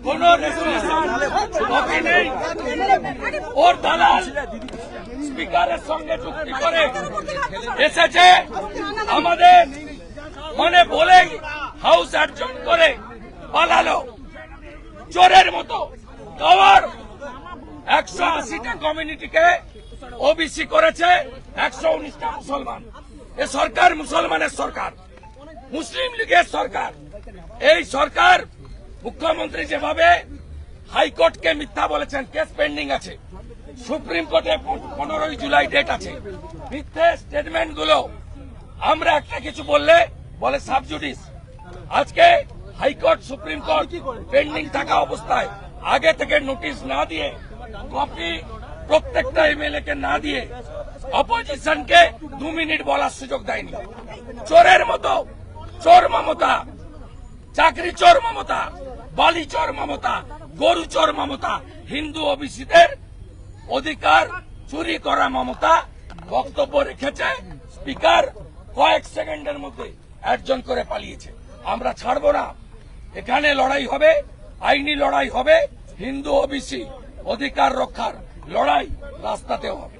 কোনো resolution copy নেই। ওর দালাল স্পিকারের সঙ্গে চুক্তি করে এসেছে, আমাদের মানে বলেই হাউস অ্যাডজর্ন করে পালালো চোরের মতো। কভার 180টা কমিউনিটিকে ওবিসি করেছে, 119টা মুসলমান। এ সরকার মুসলমানের সরকার, মুসলিম লীগের সরকার। এই সরকার মুখ্যমন্ত্রী যেভাবে হাইকোর্টকে মিথ্যা বলেছেন, কেস পেন্ডিং আছে, সুপ্রিম কোর্টে 15 জুলাই ডেট আছে, মিথ্যে স্টেটমেন্ট গুলো আমরা একটা কিছু বললে বলে সাবজুডিস। আজকে হাইকোর্ট সুপ্রিম কোর্ট পেন্ডিং থাকা অবস্থায় আগে থেকে নোটিশ না দিয়ে, কপি প্রত্যেকটা এমএলএ কে না দিয়ে, অপোজিশনকে 2 মিনিট বলার সুযোগ দেয়নি। চোরের মতো চোর মমতা, চাকরি চোর মমতা, বালি চোর মমতা, গরু চোর মমতা, হিন্দু ওবিসিদের অধিকার চুরি করা মমতা বক্তব্য রেখেছে। স্পিকার কয়েক সেকেন্ডের মধ্যে অ্যাডজন করে পালিয়েছে। আমরা ছাড়বো না, এখানে লড়াই হবে, আইনি লড়াই হবে, হিন্দু ওবিসি অধিকার রক্ষার লড়াই রাস্তাতেও হবে।